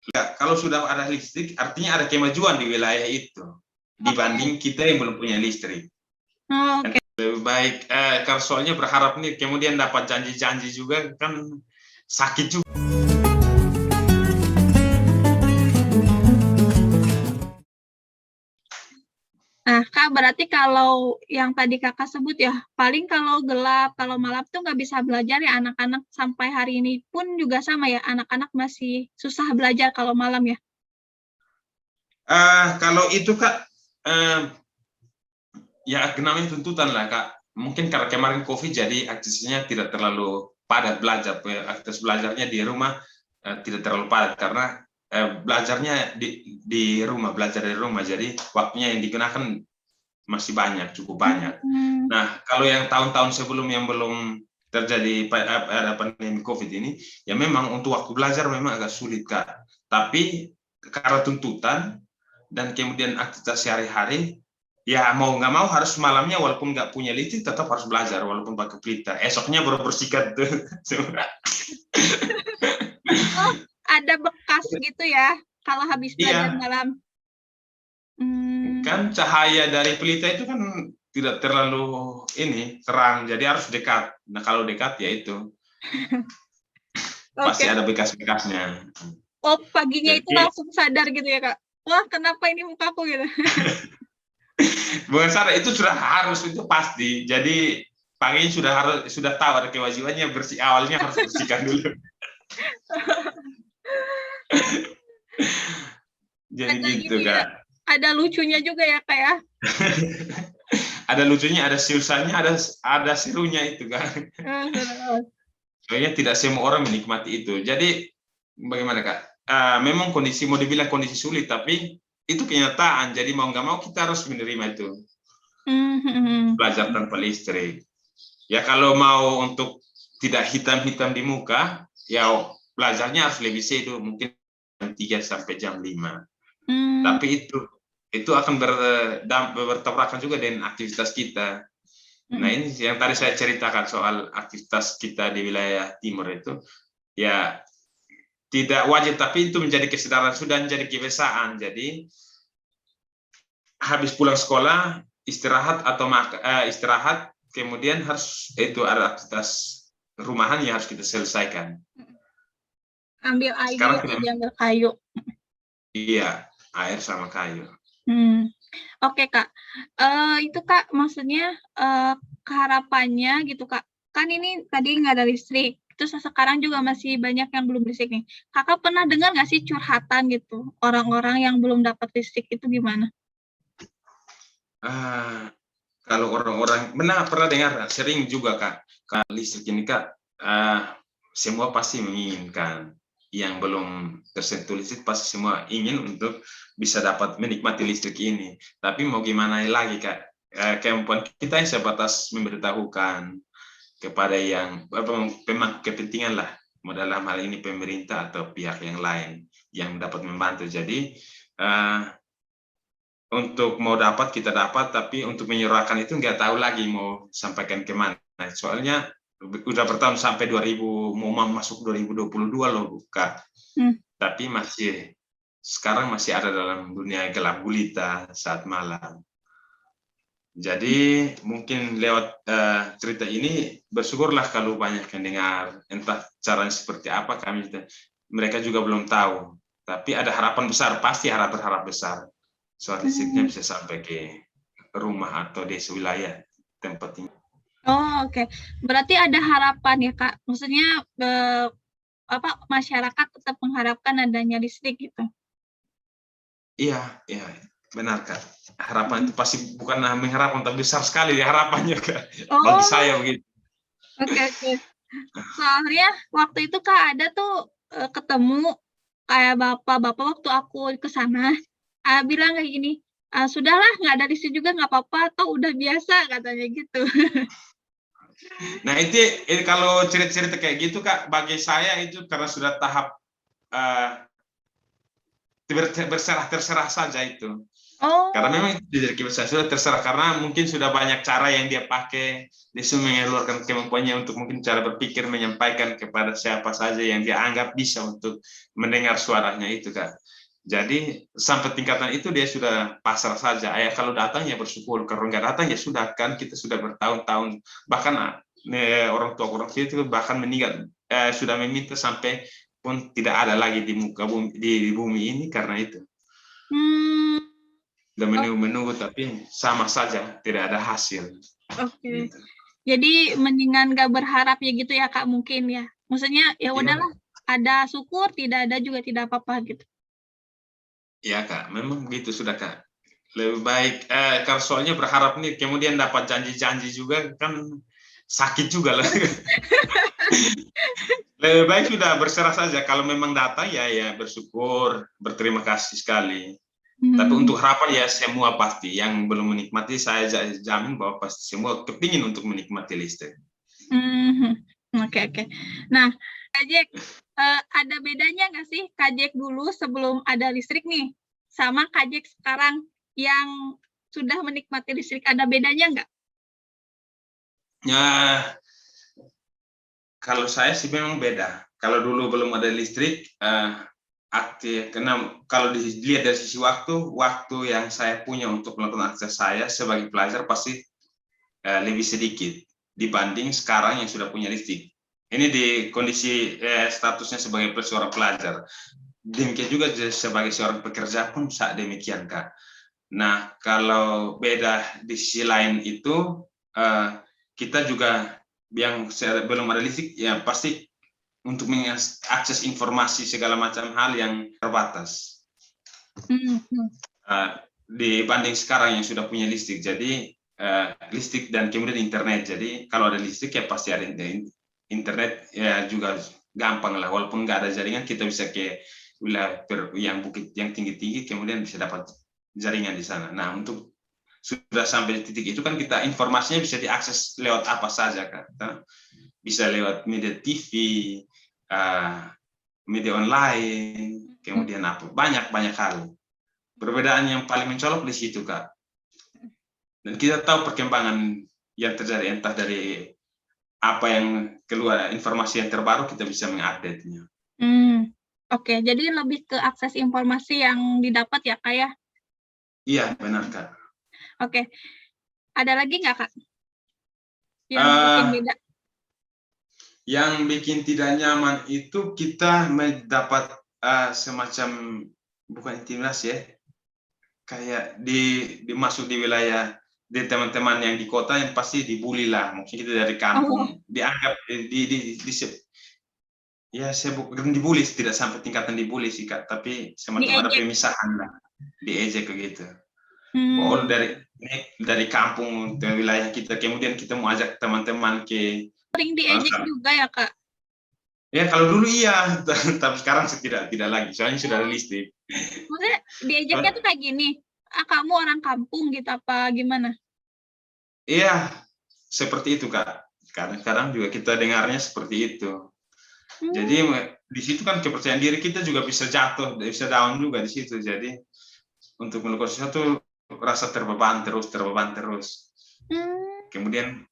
Ya, kalau sudah ada listrik, artinya ada kemajuan di wilayah itu dibanding kita yang belum punya listrik. Oh, oke. Lebih baik, kalau soalnya berharap nih, kemudian dapat janji-janji juga kan sakit juga. Nah, Kak, berarti kalau yang tadi Kakak sebut ya, paling kalau gelap, kalau malam tuh nggak bisa belajar ya anak-anak sampai hari ini pun juga sama ya, anak-anak masih susah belajar kalau malam ya. Kalau itu Kak, ya namanya tuntutan lah Kak. Mungkin karena kemarin COVID jadi aksesnya tidak terlalu padat belajar, akses belajarnya di rumah tidak terlalu padat karena belajarnya di rumah, belajar dari rumah, jadi waktunya yang digunakan masih banyak, cukup banyak. Nah, kalau yang tahun-tahun sebelum yang belum terjadi pandemi COVID ini, ya memang untuk waktu belajar memang agak sulit Kak. Tapi karena tuntutan dan kemudian aktivitas sehari-hari, ya mau nggak mau harus malamnya walaupun nggak punya listrik tetap harus belajar walaupun pakai pelita. Esoknya baru bersikat tuh. Oh, ada bekas gitu ya kalau habis belajar Iya, malam. kan cahaya dari pelita itu kan tidak terlalu ini terang, jadi harus dekat. Nah kalau dekat ya itu pasti Oke. ada bekas-bekasnya. Oh, paginya itu Jadi langsung sadar gitu ya, Kak? Wah, kenapa ini mukaku gitu? bukan sadar, itu sudah harus, itu pasti. Jadi paginya sudah tahu ada kewajibannya bersih, awalnya harus bersihkan dulu. Jadi Ada gitu ini ya, Kak. ada lucunya juga ya, Kak ya? Ada lucunya, ada susahnya, ada serunya itu kan. Soalnya tidak semua orang menikmati itu. Jadi bagaimana Kak? Memang kondisi, mau dibilang kondisi sulit, tapi itu kenyataan. Jadi mau nggak mau kita harus menerima itu. Belajar tanpa listrik. Ya kalau mau untuk tidak hitam-hitam di muka, ya belajarnya harus lebih sedu, mungkin jam 3 sampai jam 5. Tapi itu akan bertabrakan juga dengan aktivitas kita. Nah ini yang tadi saya ceritakan soal aktivitas kita di wilayah timur itu, ya tidak wajib, tapi itu menjadi kesadaran, sudah menjadi kebiasaan. Jadi habis pulang sekolah istirahat atau istirahat, kemudian harus itu ada aktivitas rumahan yang harus kita selesaikan. Ambil air Sekarang gitu, tidak, diambil kayu. iya, air sama kayu. Oke, Kak. Itu Kak, maksudnya keharapannya gitu Kak. Kan ini tadi nggak ada listrik, terus sekarang juga masih banyak yang belum listrik nih. Kakak pernah dengar nggak sih curhatan gitu, orang-orang yang belum dapat listrik itu gimana? Kalau orang-orang pernah dengar, sering juga Kak, kalau listrik ini Kak, semua pasti menginginkan. Yang belum tersentuh listrik pasti semua ingin untuk bisa dapat menikmati listrik ini. Tapi mau gimana lagi Kak, kemampuan kita yang sebatas memberitahukan kepada yang memang kepentingan lah, dalam hal ini pemerintah atau pihak yang lain yang dapat membantu. Jadi untuk mau dapat kita dapat, tapi untuk menyerahkan itu nggak tahu lagi mau sampaikan kemana. Soalnya udah bertahun sampai 2000, mau masuk 2022 loh buka. Tapi sekarang masih ada dalam dunia gelap gulita saat malam. Jadi mungkin lewat cerita ini bersyukurlah kalau banyak yang dengar, entah caranya seperti apa, mereka juga belum tahu. Tapi ada harapan besar, pasti berharap besar. Soal listriknya bisa sampai ke rumah atau desa wilayah tempat ini. Oh, oke. Berarti ada harapan ya, Kak. Maksudnya masyarakat tetap mengharapkan adanya listrik gitu. Iya, iya, benar Kak. Harapan itu pasti bukan mengharapkan, tapi besar sekali ya harapannya Kak. Bagi saya begitu. Oke. Soalnya waktu itu Kak ada tuh ketemu kayak bapak-bapak waktu aku ke sana, bilang kayak gini, "Sudahlah nggak ada listrik juga nggak apa-apa, toh udah biasa," katanya gitu. Nah itu kalau cerita-cerita kayak gitu Kak, bagi saya itu karena sudah tahap terserah saja itu. Karena Oh. memang itu dari kebiasaan sudah terserah, karena mungkin sudah banyak cara yang dia pakai, dia sudah mengeluarkan kemampuannya untuk mungkin cara berpikir menyampaikan kepada siapa saja yang dia anggap bisa untuk mendengar suaranya itu, Kak. Jadi sampai tingkatan itu dia sudah pasrah saja. Kalau datang ya bersyukur, kalau nggak datang ya sudah, kan kita sudah bertahun-tahun, bahkan orang tua itu bahkan meninggal, sudah meminta sampai pun tidak ada lagi di muka bumi, di bumi ini karena itu. Hmm. Sudah Oh, menunggu-menunggu tapi sama saja tidak ada hasil. oke. Gitu. Jadi mendingan gak berharap ya gitu ya Kak mungkin ya. Maksudnya ya Iya, udahlah, ada syukur, tidak ada juga tidak apa-apa gitu. iya Kak, memang begitu sudah Kak. Lebih baik, kalau soalnya berharap nih kemudian dapat janji-janji juga kan sakit juga lah. Lebih baik sudah berserah saja. Kalau memang datang ya bersyukur, berterima kasih sekali. Tapi Hmm. untuk harapan ya semua pasti. Yang belum menikmati saya jamin bahwa pasti semua kepingin untuk menikmati listrik. Oke, oke. Nah, Kak Jack, ada bedanya nggak sih Kak Jack dulu sebelum ada listrik nih, sama Kak Jack sekarang yang sudah menikmati listrik, ada bedanya nggak? Ya, kalau saya sih memang beda. Kalau dulu belum ada listrik, karena kalau dilihat dari sisi waktu yang saya punya untuk melakukan akses saya sebagai pelajar pasti lebih sedikit dibanding sekarang yang sudah punya listrik. Ini di kondisi statusnya sebagai seorang pelajar. Demikian juga sebagai seorang pekerja pun saat demikian, Kak. Nah, kalau beda di sisi lain itu, kita juga yang belum ada listrik, ya pasti untuk mengakses informasi segala macam hal yang terbatas. Dibanding sekarang yang sudah punya listrik. Jadi, listrik dan kemudian internet. Jadi, kalau ada listrik ya pasti ada internet, ya juga gampang lah. Walaupun nggak ada jaringan, kita bisa ke wilayah yang bukit yang tinggi-tinggi, kemudian bisa dapat jaringan di sana. Nah, untuk sudah sampai di titik itu kan kita informasinya bisa diakses lewat apa saja kan, bisa lewat media TV, media online, kemudian apa banyak hal. Perbedaan yang paling mencolok di situ, Kak. Dan kita tahu perkembangan yang terjadi entah dari apa yang keluar, informasi yang terbaru kita bisa mengupdate-nya. Oke, jadi lebih ke akses informasi yang didapat ya, Kak ya? Iya, benar, Kak. Oke. Ada lagi nggak, Kak? Yang bikin beda? Yang bikin tidak nyaman itu kita mendapat semacam, bukan intimidasi ya, kayak dimasuk di wilayah di teman-teman yang di kota yang pasti dibully lah. Mungkin kita dari kampung dianggap ya saya bukan dibully, tidak sampai tingkatan dibully sih Kak, tapi semacam ada pemisahan lah, diejek begitu. Oh, dari kampung ke wilayah kita, kemudian kita mau ajak teman-teman ke. Sering diejek juga ya Kak? Ya kalau dulu iya, tapi sekarang tidak lagi, soalnya sudah ada listrik. Maksudnya diejeknya tuh kayak gini, kamu orang kampung gitu apa gimana? Iya, seperti itu Kak. Kadang-kadang juga kita dengarnya seperti itu. Jadi di situ kan kepercayaan diri kita juga bisa jatuh, bisa down juga di situ. Jadi untuk melakukan sesuatu rasa terbeban terus. Kemudian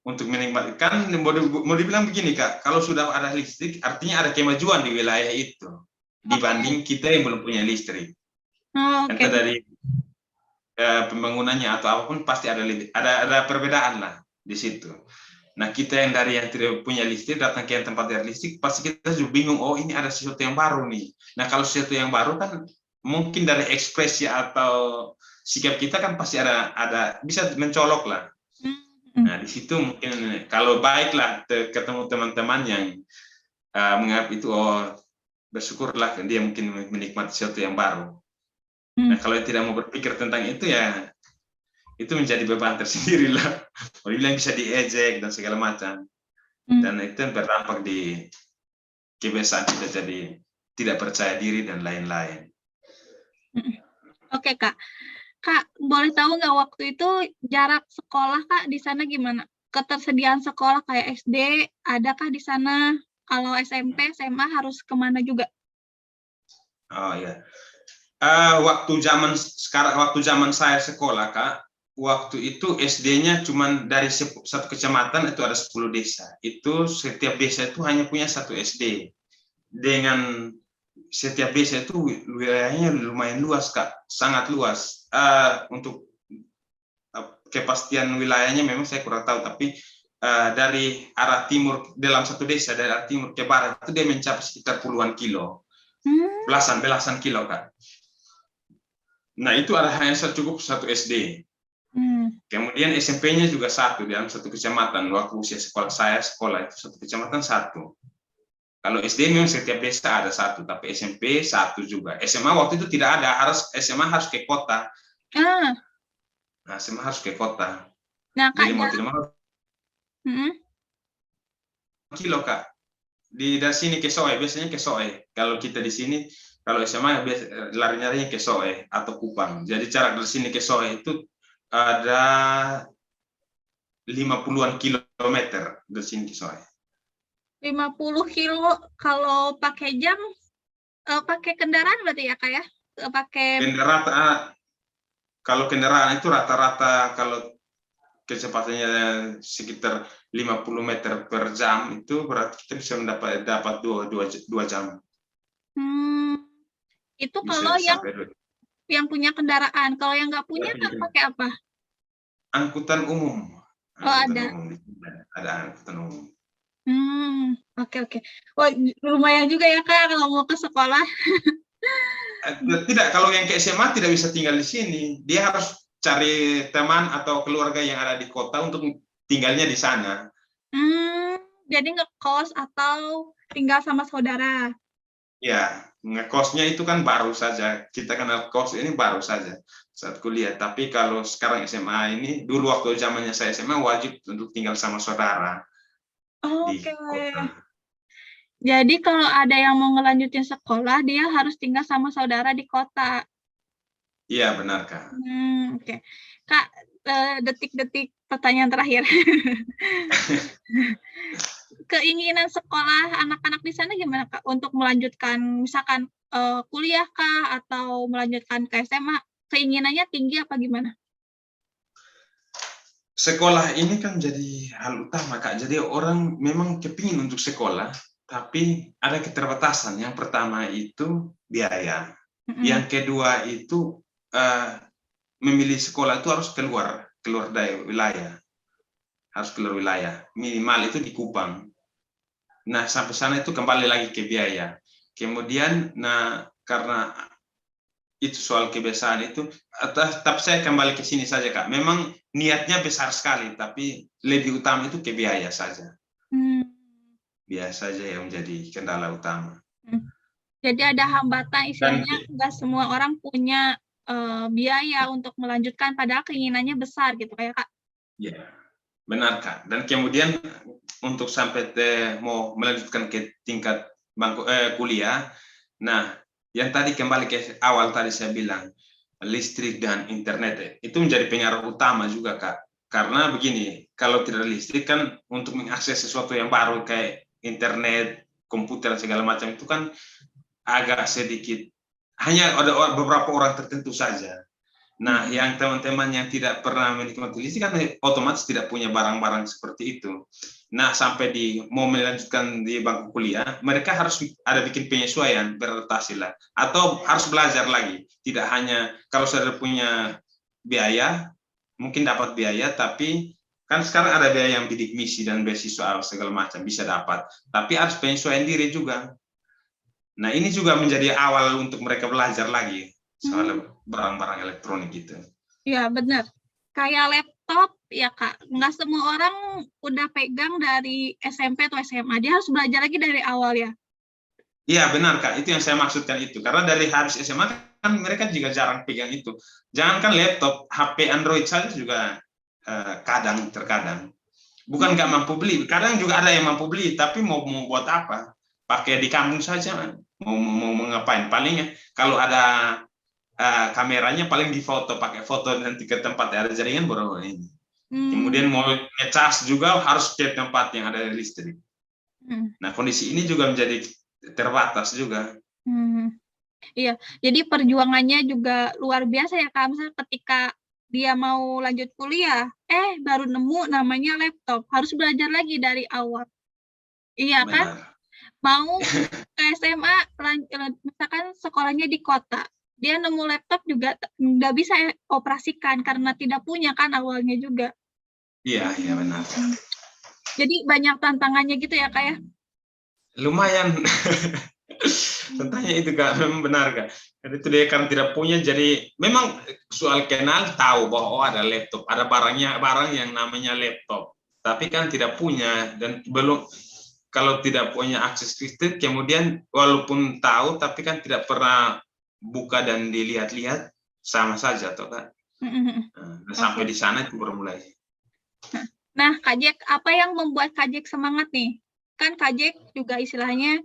untuk menikmati, kan mau dibilang begini Kak, kalau sudah ada listrik artinya ada kemajuan di wilayah itu dibanding kita yang belum punya listrik. Entah dari pembangunannya atau apapun pasti ada perbedaan lah di situ. Nah, kita yang dari yang tidak punya listrik datang ke tempat dari listrik, pasti kita juga bingung, oh ini ada sesuatu yang baru nih. Nah, kalau sesuatu yang baru kan mungkin dari ekspresi atau sikap kita kan pasti ada bisa mencolok lah. Nah, di situ mungkin kalau baiklah ketemu teman-teman yang menganggap itu, oh bersyukurlah dia mungkin menikmati sesuatu yang baru. Nah, kalau tidak mau berpikir tentang itu ya itu menjadi beban tersendiri lah. Mau dibilang bisa diejek dan segala macam. Dan itu berdampak di kebiasaan kita jadi tidak percaya diri dan lain-lain. Oke Kak. Kak, boleh tahu nggak waktu itu jarak sekolah Kak di sana gimana? Ketersediaan sekolah kayak SD, adakah di sana? Kalau SMP, SMA harus kemana juga? Oh ya, Waktu zaman saya sekolah, Kak, waktu itu SD-nya cuma dari satu kecamatan itu ada 10 desa. Itu setiap desa itu hanya punya satu SD. Dengan setiap desa itu wilayahnya lumayan luas, Kak, sangat luas. Untuk kepastian wilayahnya memang saya kurang tahu, tapi dari arah timur dalam satu desa dari arah timur ke barat itu dia mencapai sekitar puluhan kilo, belasan kilo, Kak. Nah, itu ada hanya cukup satu SD. Kemudian SMP-nya juga satu dalam satu kecamatan. Waktu usia saya sekolah itu satu kecamatan satu. Kalau SD memang setiap desa ada satu, tapi SMP satu juga. SMA waktu itu tidak ada, SMA harus ke kota. Nah, SMA harus ke kota. Nah, Kak, jadi mau tidak mau kilo, Kak. Dari sini ke Soe, biasanya ke Soe. Kalau kita di sini, kalau SMA lari-larinya ke Soe atau Kupang. Jadi jarak dari sini ke Soe itu ada 50-an kilometer dari sini ke Soe. 50 kilo kalau pakai jam, pakai kendaraan berarti ya, Kak ya? Pakai kendaraan. Kalau kendaraan itu rata-rata kalau kecepatannya sekitar 50 meter per jam itu berarti kita bisa dapat 2 jam. Itu Bisa kalau yang punya kendaraan. Kalau yang nggak punya, pakai apa? Angkutan umum. Ada. Ada angkutan umum. Oke. Wah, lumayan juga ya, Kak, kalau mau ke sekolah. Tidak, kalau yang ke SMA tidak bisa tinggal di sini. Dia harus cari teman atau keluarga yang ada di kota untuk tinggalnya di sana. Jadi ngekos atau tinggal sama saudara? Ya, ngekosnya itu kan baru saja. Kita kenal kos ini baru saja saat kuliah. Tapi kalau sekarang SMA ini, dulu waktu zamannya saya SMA wajib untuk tinggal sama saudara di kota. Jadi kalau ada yang mau ngelanjutin sekolah, dia harus tinggal sama saudara di kota. Iya, benar, Kak. Oke. Kak, detik-detik pertanyaan terakhir. Keinginan sekolah anak-anak di sana gimana, Kak? Untuk melanjutkan misalkan kuliah kah atau melanjutkan ke SMA, keinginannya tinggi apa gimana? Sekolah ini kan jadi hal utama, Kak. Jadi orang memang kepingin untuk sekolah, tapi ada keterbatasan. Yang pertama itu biaya. Yang kedua itu memilih sekolah itu harus keluar dari wilayah. Harus keluar wilayah. Minimal itu di Kupang. Nah, sampai sana itu kembali lagi ke biaya. Kemudian, karena itu soal kebiasaan itu, tapi saya kembali ke sini saja, Kak. Memang niatnya besar sekali, tapi lebih utama itu ke biaya saja. Biaya saja yang menjadi kendala utama. Jadi ada hambatan, istilahnya nggak semua orang punya biaya untuk melanjutkan, padahal keinginannya besar gitu, kayak Kak? Ya, benar, Kak. Dan kemudian untuk sampai mau melanjutkan ke tingkat kuliah, nah, yang tadi kembali ke awal tadi saya bilang, listrik dan internet itu menjadi pengaruh utama juga, Kak. Karena begini, kalau tidak ada listrik kan untuk mengakses sesuatu yang baru kayak internet, komputer, segala macam itu kan agak sedikit, hanya ada beberapa orang tertentu saja. Nah, yang teman-teman yang tidak pernah menikmati listrik kan otomatis tidak punya barang-barang seperti itu. Nah, sampai mau melanjutkan di bangku kuliah, mereka harus ada bikin penyesuaian, beradaptasi lah. Atau harus belajar lagi. Tidak hanya, kalau sudah punya biaya, mungkin dapat biaya, tapi kan sekarang ada biaya yang bidik misi dan beasiswa segala macam, bisa dapat. Tapi harus penyesuaian diri juga. Nah, ini juga menjadi awal untuk mereka belajar lagi soal barang-barang elektronik gitu. Iya, benar. Kayak laptop, ya Kak, nggak semua orang udah pegang dari SMP atau SMA. Dia harus belajar lagi dari awal ya? Iya, benar, Kak. Itu yang saya maksudkan itu. Karena dari habis SMA kan mereka juga jarang pegang itu. Jangankan laptop, HP Android saja juga terkadang. Bukan nggak mampu beli. Kadang juga ada yang mampu beli, tapi mau buat apa? Pakai di kampung saja. Mau ngapain? Palingnya kalau ada kameranya paling difoto, pakai foto nanti ke tempat ada jaringan baru ini. Kemudian mau ngecas juga harus ke tempat yang ada listrik. Nah, kondisi ini juga menjadi terbatas juga. Iya, jadi perjuangannya juga luar biasa ya Kak, misalnya ketika dia mau lanjut kuliah, baru nemu namanya laptop, harus belajar lagi dari awal. Iya kan? Benar. Mau ke SMA, misalkan sekolahnya di kota, dia nemu laptop juga nggak bisa operasikan karena tidak punya kan awalnya juga. Iya, iya benar. Jadi banyak tantangannya gitu ya Kak ya? Lumayan. Tentangnya itu Kak, memang benar Kak. Jadi itu dia kan tidak punya, jadi memang soal kenal tahu bahwa oh ada laptop, ada barang yang namanya laptop. Tapi kan tidak punya dan belum, kalau tidak punya akses listrik, kemudian walaupun tahu tapi kan tidak pernah buka dan dilihat-lihat, sama saja toh Kak. Nah, sampai di sana itu baru mulai. Nah, Kak Jack, apa yang membuat Kak Jack semangat nih? Kan Kak Jack juga istilahnya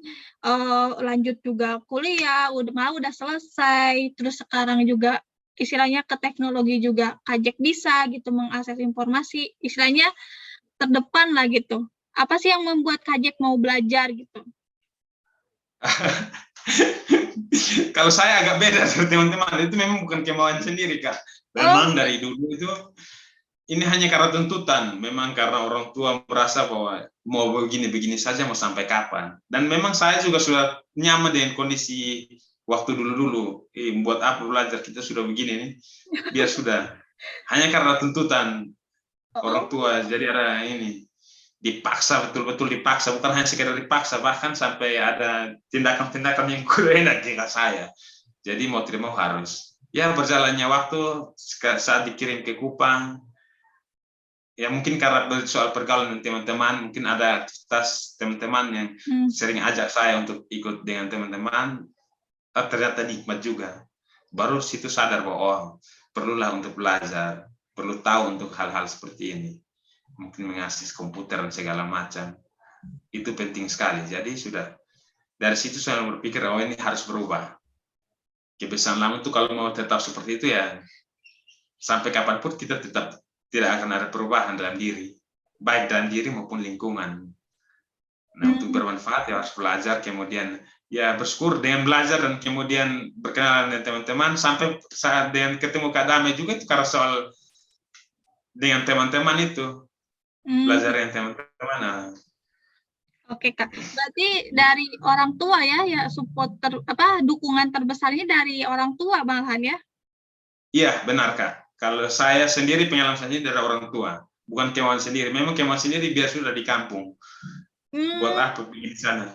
lanjut juga kuliah, udah selesai, terus sekarang juga istilahnya ke teknologi juga Kak Jack bisa gitu mengakses informasi, istilahnya terdepan lah gitu. Apa sih yang membuat Kak Jack mau belajar gitu? Kalau saya agak beda dari teman-teman, itu memang bukan kemauan sendiri Kak. Memang dari dulu itu ini hanya karena tuntutan, memang karena orang tua merasa bahwa mau begini-begini saja mau sampai kapan. Dan memang saya juga sudah nyaman dengan kondisi waktu dulu-dulu. Buat apa belajar, kita sudah begini nih, biar sudah. Hanya karena tuntutan orang tua, jadi ada ini, dipaksa, betul-betul dipaksa, bukan hanya sekedar dipaksa, bahkan sampai ada tindakan-tindakan yang kurang enak dengan saya. Jadi mau tidak mau harus. Ya berjalannya waktu, saat dikirim ke Kupang, ya mungkin karena soal pergaulan dengan teman-teman, mungkin ada aktivitas teman-teman yang sering ajak saya untuk ikut dengan teman-teman, ternyata nikmat juga. Baru situ sadar bahwa oh, perlulah untuk belajar, perlu tahu untuk hal-hal seperti ini. Mungkin mengakses komputer dan segala macam. Itu penting sekali. Jadi sudah dari situ saya berpikir oh ini harus berubah. Kebiasaan lama itu kalau mau tetap seperti itu ya sampai kapanpun kita tetap tidak akan ada perubahan dalam diri, baik dalam diri maupun lingkungan. Nah, untuk bermanfaat ya harus belajar, kemudian ya bersyukur dengan belajar dan kemudian berkenalan dengan teman-teman sampai saat dengan ketemu Kak Damai juga itu karena soal dengan teman-teman itu belajar dengan teman-teman. Nah. Oke Kak, berarti dari orang tua ya support dukungan terbesarnya dari orang tua malahan ya? Iya benar Kak. Kalau saya sendiri pengalaman saya dari orang tua, bukan kemauan sendiri. Memang kemauan sendiri biar sudah di kampung. Buat apa pergi di sana?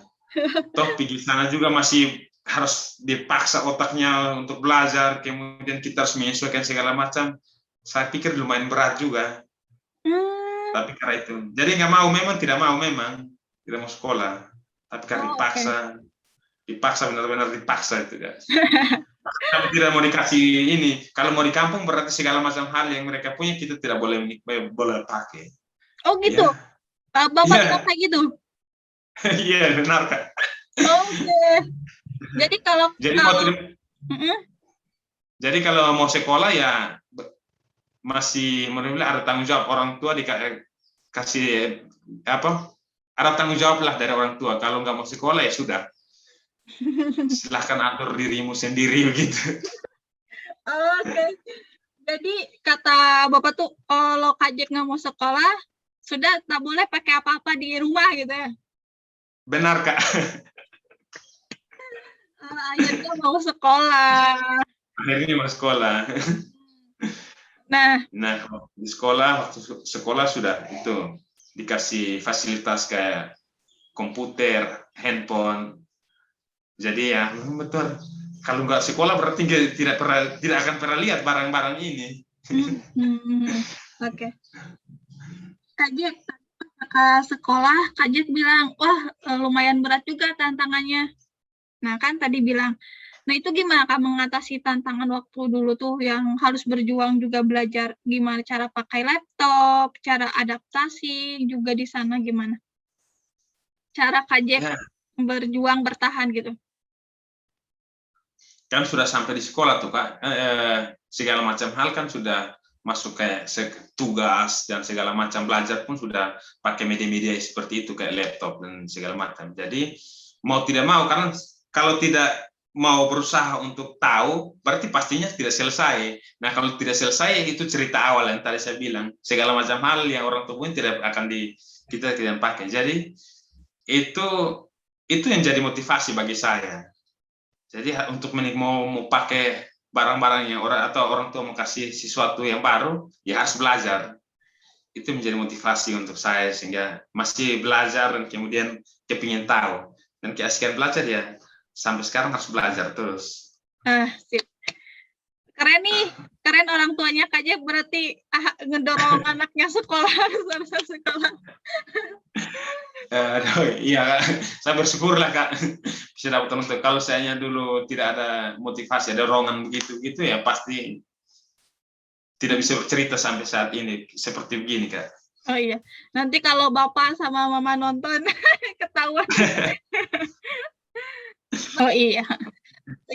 Toh pergi di sana juga masih harus dipaksa otaknya untuk belajar, kemudian kita harus menyesuaikan segala macam. Saya pikir lumayan berat juga. Tapi karena itu, jadi nggak mau, memang tidak mau, tidak mau sekolah. Tapi karena dipaksa benar-benar dipaksa itu guys. Kalau tidak mau dikasih ini, kalau mau di kampung berarti segala macam hal yang mereka punya kita tidak boleh pakai. Oh gitu, ya. Bapak gitu? Iya benar Kak. Oke. Jadi kalau jadi kalau mau sekolah ya masih menurut ada tanggung jawab orang tua dikasih apa? Ada tanggung jawab lah dari orang tua. Kalau nggak mau sekolah ya sudah. Silahkan atur dirimu sendiri begitu. Oke. Jadi kata Bapak tuh kalau Kak Jack nggak mau sekolah, sudah tak boleh pakai apa-apa di rumah gitu ya? Benar Kak. Akhirnya mau sekolah. Akhirnya mau sekolah. Nah di sekolah, waktu sekolah sudah itu dikasih fasilitas kayak komputer, handphone. Jadi ya betul. Kalau nggak sekolah berarti tidak akan pernah lihat barang-barang ini. Oke. Kak Jack, ke sekolah, Kak Jack bilang, wah lumayan berat juga tantangannya. Nah kan tadi bilang, nah itu gimana Kak mengatasi tantangan waktu dulu tuh yang harus berjuang juga belajar gimana cara pakai laptop, cara adaptasi juga di sana gimana? Cara Kak Jack berjuang bertahan gitu. Kan sudah sampai di sekolah tuh Kak, segala macam hal kan sudah masuk kayak tugas dan segala macam, belajar pun sudah pakai media-media seperti itu kayak laptop dan segala macam. Jadi mau tidak mau, karena kalau tidak mau berusaha untuk tahu, berarti pastinya tidak selesai. Nah, kalau tidak selesai, itu cerita awal yang tadi saya bilang. Segala macam hal yang orang tua pun tidak akan kita tidak pakai. Jadi, itu yang jadi motivasi bagi saya. Jadi, untuk mau pakai barang-barang yang orang tua mau kasih sesuatu yang baru, ya harus belajar. Itu menjadi motivasi untuk saya, sehingga masih belajar dan kemudian kepingin tahu. Dan keasikan belajar ya, sampai sekarang harus belajar terus. Sip. Keren nih, keren orang tuanya Kak Jack, berarti ngedorong anaknya sekolah, harus sekolah. Iya, saya bersyukur lah Kak, bisa dapat untuk. Kalau saya dulu tidak ada motivasi, ada dorongan begitu ya pasti tidak bisa bercerita sampai saat ini seperti begini Kak. Oh iya, nanti kalau Bapak sama Mama nonton ketahuan. Oh iya.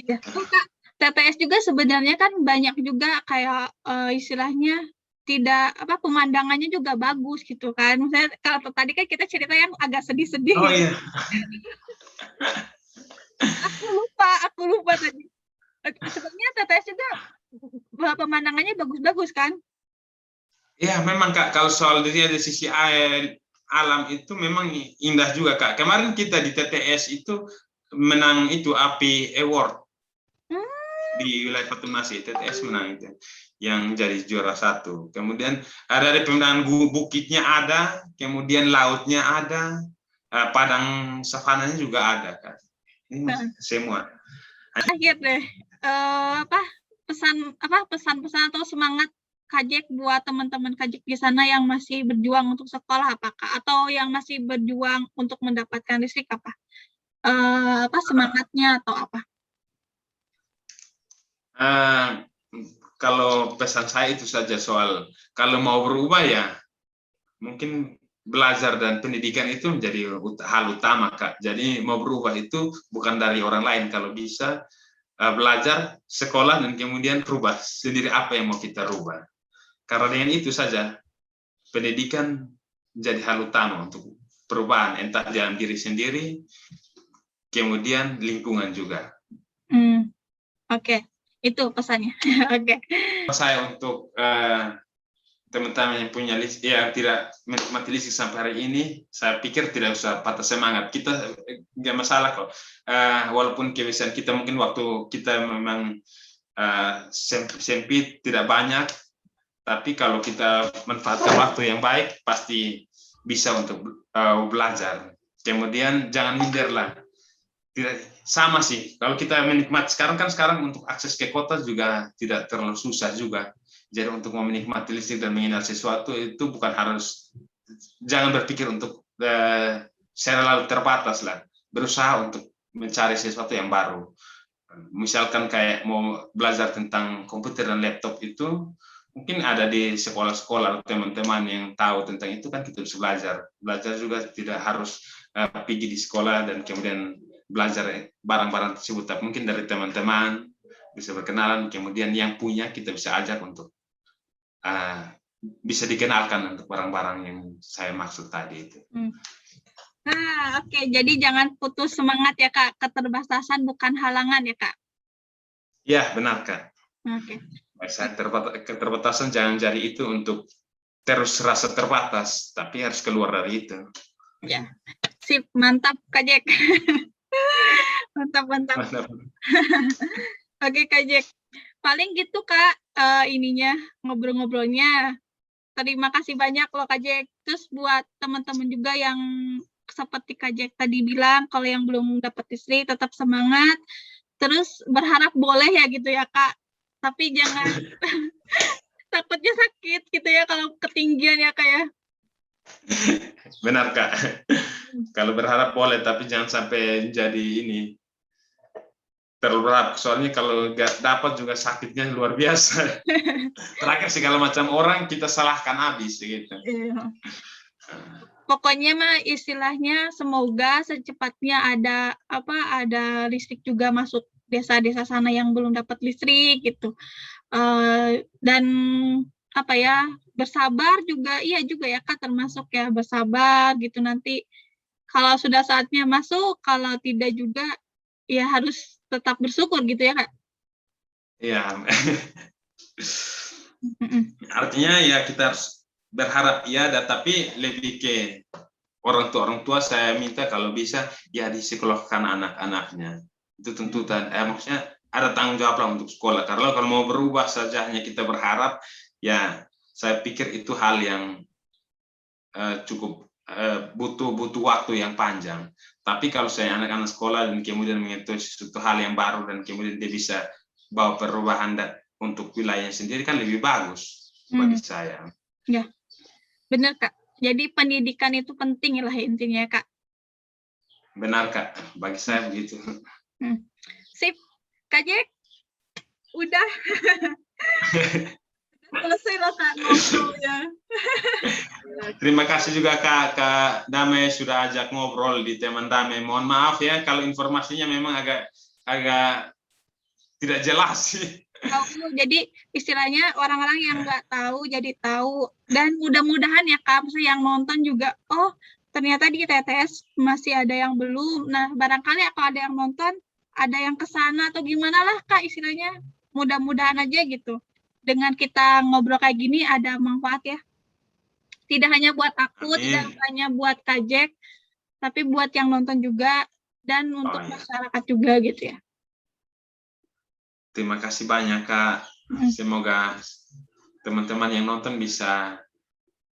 Kak, TTS juga sebenarnya kan banyak juga kayak istilahnya tidak pemandangannya juga bagus gitu kan. Misalnya kalau tadi kan kita cerita yang agak sedih-sedih. Oh iya. Aku lupa tadi. Sebenarnya TTS juga pemandangannya bagus-bagus kan? Ya memang Kak, kalau soal dari sisi alam itu memang indah juga Kak. Kemarin kita di TTS itu menang itu API Award di wilayah Patunasi. TTS menang itu yang jadi juara 1. Kemudian ada pemandangan bukitnya ada, kemudian lautnya ada, padang savananya juga ada Kak. Ini semua. Akhir deh, pesan-pesan atau semangat Kak Jack buat teman-teman Kak Jack di sana yang masih berjuang untuk sekolah apakah, atau yang masih berjuang untuk mendapatkan listrik apa? Semangatnya atau apa? Kalau pesan saya itu saja soal kalau mau berubah ya mungkin belajar dan pendidikan itu menjadi hal utama Kak. Jadi mau berubah itu bukan dari orang lain, kalau bisa belajar, sekolah, dan kemudian rubah sendiri apa yang mau kita rubah. Karena dengan itu saja pendidikan menjadi hal utama untuk perubahan, entah dalam diri sendiri, kemudian lingkungan juga. Oke. Itu pesannya. Oke. Saya untuk teman-teman yang punya listrik, yang tidak menikmati listrik sampai hari ini, saya pikir tidak usah patah semangat. Kita nggak masalah kok. Walaupun kebiasaan kita mungkin waktu kita memang sempit, tidak banyak, tapi kalau kita manfaatkan waktu yang baik, pasti bisa untuk belajar. Kemudian jangan minder lah. Tidak sama sih. Kalau kita menikmati sekarang untuk akses ke kota juga tidak terlalu susah juga. Jadi untuk menikmati listrik dan mengenal sesuatu itu bukan harus, jangan berpikir untuk secara lalu terbatas lah. Berusaha untuk mencari sesuatu yang baru. Misalkan kayak mau belajar tentang komputer dan laptop itu, mungkin ada di sekolah-sekolah teman-teman yang tahu tentang itu kan kita bisa belajar. Belajar juga tidak harus pergi di sekolah dan kemudian belajar barang-barang tersebut, tapi mungkin dari teman-teman bisa berkenalan, kemudian yang punya kita bisa ajak untuk bisa dikenalkan untuk barang-barang yang saya maksud tadi itu. Oke. Jadi jangan putus semangat ya Kak, keterbatasan bukan halangan ya Kak? Ya benar Kak. Oke. Keterbatasan jangan jadi itu untuk terus rasa terbatas, tapi harus keluar dari itu. Ya, sip, mantap Kak Jack. Mantap. Oke Kak Jack, paling gitu Kak ininya ngobrol-ngobrolnya. Terima kasih banyak loh Kak Jack. Terus buat teman-teman juga yang seperti Kak Jack tadi bilang, kalau yang belum dapat listrik tetap semangat. Terus berharap boleh ya gitu ya Kak. Tapi jangan takutnya sakit gitu ya kalau ketinggian ya Kak ya. Benar Kak. Kalau berharap boleh, tapi jangan sampai jadi ini terlalu berat. Soalnya kalau nggak dapat juga sakitnya luar biasa. Terakhir segala macam orang kita salahkan habis gitu. Iya. Pokoknya mah istilahnya semoga secepatnya ada listrik juga masuk desa-desa sana yang belum dapat listrik gitu. Dan bersabar juga, iya juga ya Kak, termasuk ya bersabar gitu, nanti kalau sudah saatnya masuk, kalau tidak juga ya harus tetap bersyukur gitu ya, Kak? Iya. Artinya ya kita harus berharap iya, tapi lebih ke orang tua saya minta kalau bisa ya disekolahkan anak-anaknya. Itu tuntutan, maksudnya ada tanggung jawab lah untuk sekolah. Karena kalau mau berubah saja hanya kita berharap, ya saya pikir itu hal yang cukup butuh waktu yang panjang. Tapi kalau saya anak-anak sekolah dan kemudian mengetahui sesuatu hal yang baru dan kemudian dia bisa bawa perubahan untuk wilayah sendiri kan lebih bagus bagi saya. Ya, benar Kak. Jadi pendidikan itu penting lah intinya Kak. Benar Kak, bagi saya begitu. Sip, Kak Jack, udah. Selesai lah Kak ngobrolnya. Terima kasih juga Kak Damai sudah ajak ngobrol di Teman Damai. Mohon maaf ya kalau informasinya memang agak tidak jelas sih. Jadi istilahnya orang-orang yang nggak tahu jadi tahu, dan mudah-mudahan ya Kak, yang nonton juga, oh ternyata di TTS masih ada yang belum. Nah barangkali kalau ada yang nonton, ada yang kesana atau gimana lah Kak istilahnya. Mudah-mudahan aja gitu. Dengan kita ngobrol kayak gini ada manfaat ya. Tidak hanya buat aku, tidak hanya buat Kak Jack, tapi buat yang nonton juga dan untuk masyarakat juga gitu ya. Terima kasih banyak Kak. Semoga teman-teman yang nonton bisa,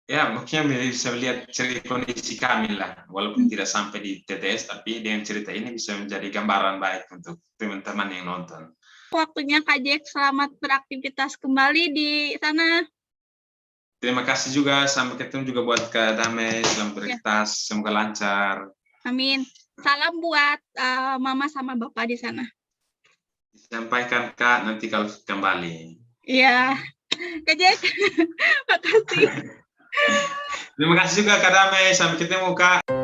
ya maksudnya bisa melihat cerita kondisi kami lah, walaupun tidak sampai di TTS, tapi dengan cerita ini bisa menjadi gambaran baik untuk teman-teman yang nonton. Waktunya Kak Jack, selamat beraktivitas kembali di sana. Terima kasih juga, sampai ketemu juga buat Kak Damai, selamat beraktivitas, semoga lancar. Amin. Salam buat Mama sama Bapak di sana. Sampaikan Kak nanti kalau kembali. Iya, Kak Jack, makasih. Terima kasih juga Kak Damai, sampai ketemu Kak.